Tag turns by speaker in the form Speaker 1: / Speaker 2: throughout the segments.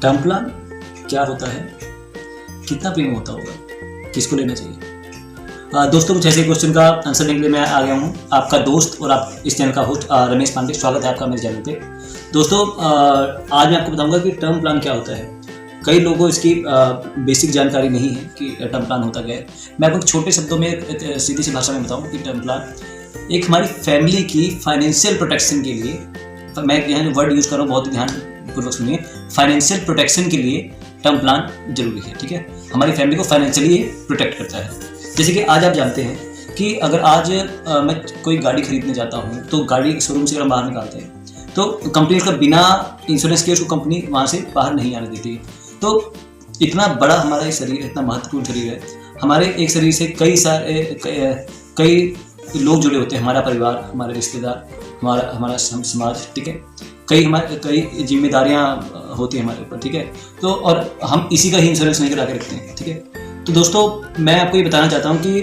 Speaker 1: Term plan क्या होता है, कितना प्रीमियम होता होगा, किसको लेना चाहिए? दोस्तों, कुछ ऐसे क्वेश्चन का आंसर देने के लिए मैं आ गया हूँ, आपका दोस्त और आप इस चैनल का होस्ट रमेश पांडे। स्वागत है आपका मेरे चैनल पे। दोस्तों, आज मैं आपको बताऊंगा कि टर्म प्लान क्या होता है। कई लोगों को इसकी बेसिक जानकारी नहीं है कि टर्म प्लान होता क्या है। मैं आपको छोटे शब्दों में सीधी सी भाषा में बताऊँ कि टर्म प्लान एक हमारी फैमिली की फाइनेंशियल प्रोटेक्शन के लिए, मैं यहाँ वर्ड यूज़ कर रहा हूँ, बहुत ही ध्यानपूर्वक सुनिए, फाइनेंशियल प्रोटेक्शन के लिए टर्म प्लान जरूरी है। ठीक है, हमारी फैमिली को फाइनेंशियली प्रोटेक्ट करता है। जैसे कि आज आप जानते हैं कि अगर आज मैं कोई गाड़ी खरीदने जाता हूँ तो गाड़ी शोरूम से अगर हम बाहर निकालते हैं तो कंपनी का बिना इंश्योरेंस के उसको कंपनी वहाँ से बाहर नहीं आने देती। तो इतना बड़ा हमारा ये शरीर, इतना महत्वपूर्ण शरीर है, हमारे एक शरीर से कई लोग जुड़े होते हैं, हमारा परिवार, हमारे रिश्तेदार, हमारा समाज। ठीक है, कई जिम्मेदारियाँ होती हैं हमारे ऊपर। ठीक है, तो और हम इसी का ही इंश्योरेंस नहीं करा के रखते हैं। ठीक है, तो दोस्तों, मैं आपको ये बताना चाहता हूँ कि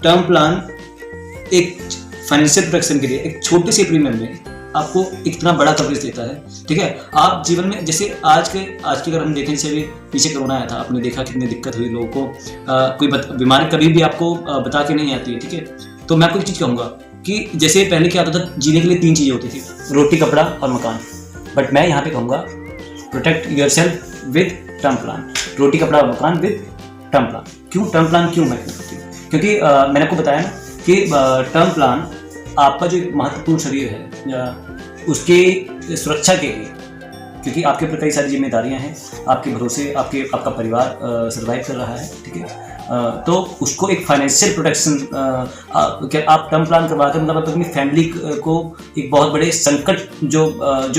Speaker 1: टर्म प्लान एक फाइनेंशियल प्रोटेक्शन के लिए एक छोटे से प्रीमियम में आपको इतना बड़ा कवरेज देता है। ठीक है, आप जीवन में जैसे आज के अगर हम देखें, जैसे पीछे कोरोना आया था, आपने देखा कितनी दिक्कत हुई लोगों को। कोई बीमारी कभी भी आपको बता के नहीं आती है। ठीक है, तो मैं आपको एक चीज़ कहूँगा कि जैसे पहले क्या होता था, जीने के लिए 3 चीज़ें होती थी, रोटी, कपड़ा और मकान। बट मैं यहाँ पे कहूँगा protect yourself with term plan. रोटी, कपड़ा और मकान विद टर्म प्लान। क्यों टर्म प्लान, क्यों मैं कहती हूँ? क्योंकि मैंने आपको बताया ना कि टर्म प्लान आपका जो महत्वपूर्ण शरीर है उसके सुरक्षा के लिए, क्योंकि आपके ऊपर कई सारी जिम्मेदारियां हैं, आपके भरोसे आपका परिवार सर्वाइव कर रहा है। ठीक है, तो उसको एक फाइनेंशियल प्रोटेक्शन क्या आप टर्म प्लान करवा कर, मतलब आप अपनी फैमिली को एक बहुत बड़े संकट जो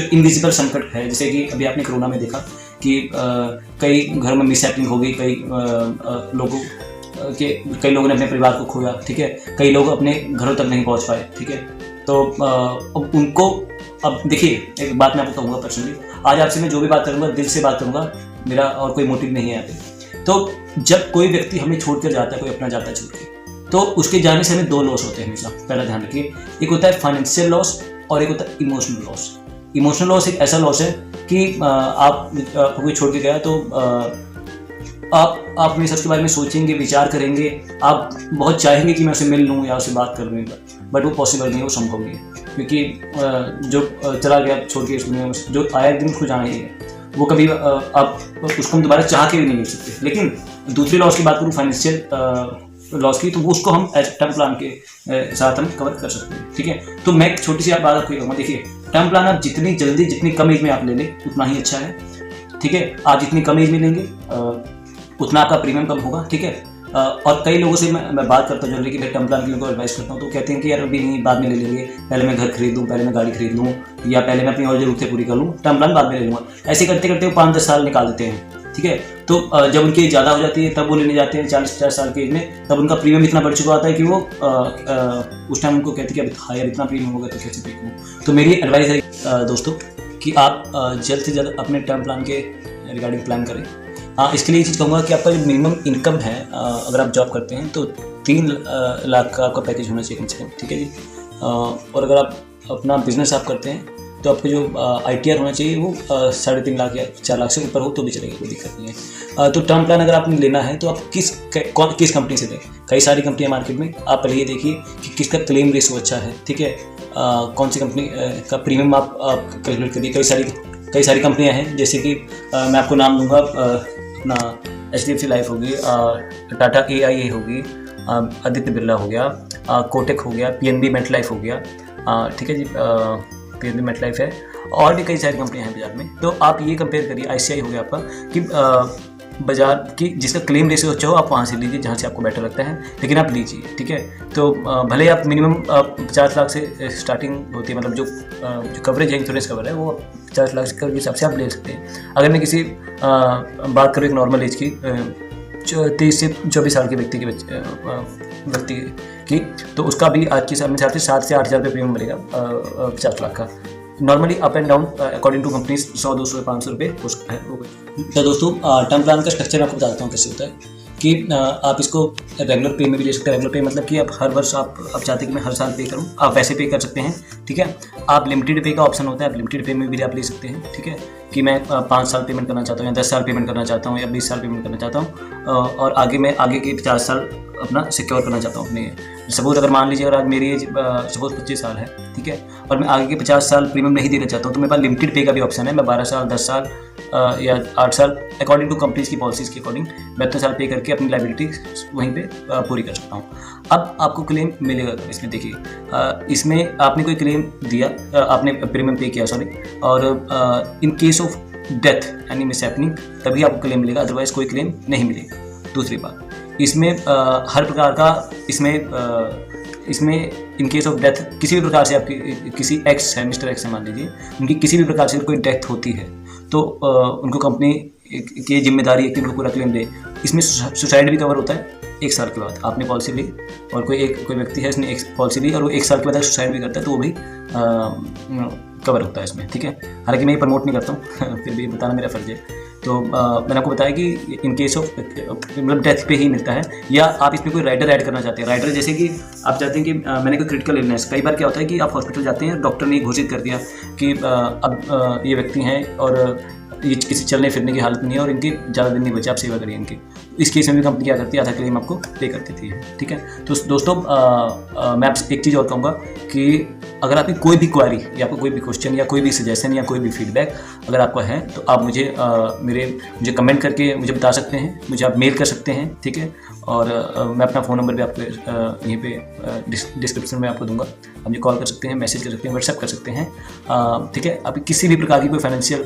Speaker 1: इनविजिबल संकट है, जैसे कि अभी आपने कोरोना में देखा कि कई घरों में मिसहैपनिंग हो गई, कई लोगों ने अपने परिवार को खोया। ठीक है, कई लोग अपने घरों तक नहीं पहुंच पाए। ठीक है, तो अब उनको, अब देखिए, एक बात मैं आपको कहूँगा पर्सनली, आज आपसे मैं जो भी बात करूँगा दिल से बात करूँगा, मेरा और कोई मोटिव नहीं है यहाँ पे। तो जब कोई व्यक्ति हमें छोड़कर जाता है, कोई अपना जाता है छोड़ के, तो उसके जाने से हमें 2 लॉस होते हैं हमेशा। पहला ध्यान रखिए, एक होता है फाइनेंशियल लॉस और एक होता है इमोशनल लॉस। इमोशनल लॉस एक ऐसा लॉस है कि आपको कोई छोड़ के गया तो आप अपने सबके बारे में सोचेंगे, विचार करेंगे, आप बहुत चाहेंगे कि मैं उसे मिल लूँ या उसे बात कर लूँ, बट वो पॉसिबल नहीं है, वो संभव नहीं है, क्योंकि जो चला गया छोड़ के इस दुनिया में, जो आया एक दिन खुद जाना ही है, वो कभी आप उसको हम दोबारा चाह के भी नहीं मिल सकते। लेकिन दूसरे लॉस की बात करूँ, फाइनेंशियल लॉस की, तो वो उसको हम टर्म प्लान के साथ हम कवर कर सकते हैं। ठीक है, तो मैं एक छोटी सी बात आपको कहूँगा, देखिए, टर्म प्लान आप जितनी जल्दी, जितनी कम एज में आप ले लें उतना ही अच्छा है। ठीक है, आप जितनी कम एज में लेंगे उतना आपका प्रीमियम कम होगा। ठीक है, और कई लोगों से मैं बात करता हूँ जनरली कि भाई टर्म प्लान की उनको एडवाइस करता हूँ, तो कहते हैं कि यार अभी नहीं, बाद में ले लेंगे, पहले मैं घर खरीद लूँ, पहले मैं गाड़ी खरीद लूँ, या पहले मैं अपनी और जरूरतें पूरी कर लूँ, टर्म प्लान बाद में ले लूँगा। ऐसे करते करते वो 5-10 साल निकाल देते हैं। ठीक है, तो जब उनकी एज ज़्यादा हो जाती है तब वो लेने जाते हैं 40-50 साल की एज में, तब उनका प्रीमियम इतना बढ़ चुका होता है कि वो उस टाइम उनको कहते हैं कि अब यार इतना प्रीमियम होगा तो कैसे पे करूँ। तो मेरी एडवाइस है दोस्तों कि आप जल्द से जल्द अपने टर्म प्लान के रिगार्डिंग प्लान करें। हाँ, इसके लिए ये चीज़ कहूँगा कि आपका जो मिनिमम इनकम है, अगर आप जॉब करते हैं तो 3 लाख का आपका पैकेज होना चाहिए कम से कम। ठीक है जी, और अगर आप अपना बिजनेस आप करते हैं तो आपका जो ITR होना चाहिए वो 3.5 लाख या 4 लाख से ऊपर हो तो भी चलेगा, कोई दिक्कत नहीं है। तो टर्म प्लान अगर आपने लेना है तो आप किस कंपनी से लें? कई सारी कंपनियाँ मार्केट में, आप पहले ये देखिए कि किसका क्लेम रेशो अच्छा है। ठीक है, कौन सी कंपनी का प्रीमियम आप कैलकुलेट करिए। कई सारी कंपनियां हैं, जैसे कि मैं आपको नाम दूंगा, अपना HDFC लाइफ होगी, टाटा AIA होगी, आदित्य बिरला हो गया, कोटक हो गया, PNB मेट लाइफ हो गया। ठीक है जी, PNB मेट लाइफ है, और भी कई सारी कंपनियां हैं बाजार में। तो आप ये कंपेयर करिए, ICI हो गया आपका, कि बाजार की जिसका क्लेम रेशियो अच्छा हो आप वहाँ से लीजिए जहाँ से आपको बेटर लगता है, लेकिन आप लीजिए। ठीक है, तो भले आप मिनिमम 50 लाख से स्टार्टिंग होती है, मतलब जो कवरेज है, इंश्योरेंस कवर है, वो 50 लाख के हिसाब से आप ले सकते हैं। अगर मैं किसी बात करूँ एक नॉर्मल एज की, 23 से 24 साल के व्यक्ति की, तो उसका भी आज के हिसाब से 7 से 8 हज़ार रुपये प्रीमियम मिलेगा 50 लाख का। Normally up and down according to companies 100, 200, 500 रुपये है। तो दोस्तों, टर्म प्लान का स्ट्रक्चर आपको बताता हूँ कैसे होता है कि आप इसको रेगुलर पे में भी ले सकते हैं। रेगुलर पे मतलब कि आप हर वर्ष आप चाहते हैं कि मैं हर साल पे करूँ, आप वैसे पे कर सकते हैं। ठीक है, आप लिमिटेड पे का ऑप्शन होता है, आप लिमिटेड पे में भी आप ले सकते हैं। ठीक है, कि मैं 5 साल पेमेंट करना चाहता हूँ या 10 साल पेमेंट करना चाहता हूँ या 20 साल पेमेंट करना चाहता हूँ, और मैं आगे के 50 साल अपना सिक्योर करना चाहता हूँ अपने। सपोज अगर मान लीजिए अगर आज मेरी एज सपोज 25 साल है, ठीक है, और मैं आगे के 50 साल प्रीमियम नहीं देना चाहता हूँ, तो मेरे पास लिमिटेड पे का भी ऑप्शन है। मैं 12 साल, 10 साल या 8 साल अकॉर्डिंग टू कंपनीज की पॉलिसीज के अकॉर्डिंग मैं इतने साल पे करके अपनी लाइबिलिटी वहीं पे पूरी कर सकता हूँ। अब आपको क्लेम मिलेगा इसमें, देखिए इसमें आपने कोई क्लेम दिया, आपने प्रीमियम पे किया सॉरी, और इन केस ऑफ डेथ यानी मिस हैपनिंग तभी आपको क्लेम मिलेगा, अदरवाइज कोई क्लेम नहीं मिलेगा। दूसरी बात, इसमें हर प्रकार का इसमें इन केस ऑफ डेथ किसी भी प्रकार से आपकी किसी एक्स है, मिस्टर एक्स है मान लीजिए, उनकी किसी भी प्रकार से कोई डेथ होती है तो उनको कंपनी की जिम्मेदारी है कि उनको पूरा क्लेम दे। इसमें सुसाइड भी कवर होता है 1 साल के बाद। आपने पॉलिसी ली और कोई व्यक्ति है इसने एक पॉलिसी ली और वो 1 साल के बाद सुसाइड भी करता है तो वो भी कवर होता है इसमें, ठीक है। हालांकि मैं ये प्रमोट नहीं करता हूँ फिर भी बताना मेरा फर्ज है। तो मैंने आपको बताया कि इन केस ऑफ मतलब डेथ पे ही मिलता है, या आप इसमें कोई राइडर ऐड करना चाहते हैं। राइडर जैसे कि आप चाहते हैं कि मैंने कोई क्रिटिकल इलनेस, कई बार क्या होता है कि आप हॉस्पिटल जाते हैं, डॉक्टर ने घोषित कर दिया कि अब ये व्यक्ति हैं और ये किसी चलने फिरने की हालत नहीं है और इनके ज़्यादा दिन नहीं बचे, आप सेवा करिए इनकी। इस केस में भी कंपनी क्या करती है, आधा क्लेम आपको पे कर देती है, ठीक है। तो दोस्तों मैं आपसे एक चीज़ और कहूँगा कि अगर आपकी कोई भी क्वेरी या आपको कोई भी क्वेश्चन या कोई भी सजेशन या कोई भी फीडबैक अगर आपका है तो आप मुझे कमेंट करके मुझे बता सकते हैं, मुझे आप मेल कर सकते हैं, ठीक है। और मैं अपना फ़ोन नंबर भी आपको यहीं पे डिस्क्रिप्शन में आपको दूंगा। आप मुझे कॉल कर सकते हैं, मैसेज कर सकते हैं, व्हाट्सएप कर सकते हैं, ठीक है। आपकी किसी भी प्रकार की कोई फाइनेंशियल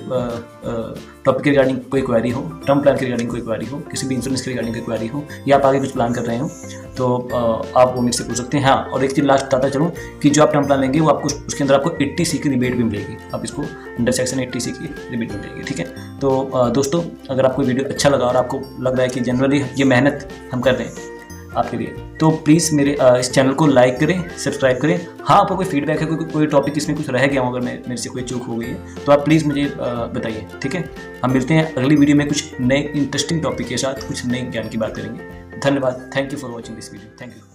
Speaker 1: टॉपिक के रिगार्डिंग कोई क्वेरी हो, टर्म प्लान के रिगार्डिंग कोई क्वेरी हो, किसी भी इंश्योरेंस के रिगार्डिंग कोई क्वेरी हो, या आप आगे कुछ प्लान कर रहे हो तो आप वो मेरे से पूछ सकते हैं। हाँ, और एक चीज़ लास्ट बताता चलूँ कि जो आप टर्म प्लान लेंगे वो आपको उसके अंदर आपको 80C की रिबेट भी मिलेगी। आप इसको अंडर सेक्शन 80C की रिबेट मिलेगी, ठीक है। तो दोस्तों अगर आपको वीडियो अच्छा लगा और आपको लग रहा है कि जनरली ये मेहनत हम कर रहे हैं आपके लिए, तो प्लीज़ मेरे इस चैनल को लाइक करें, सब्सक्राइब करें। हाँ, आपको कोई फीडबैक है, कोई टॉपिक इसमें कुछ रह गया हो, अगर मेरे से कोई चूक हो गई है तो आप प्लीज़ मुझे बताइए, ठीक है। हम मिलते हैं अगली वीडियो में कुछ नए इंटरेस्टिंग टॉपिक के साथ, कुछ नए ज्ञान की बात करेंगे। धन्यवाद। Thank you for watching this video. Thank you.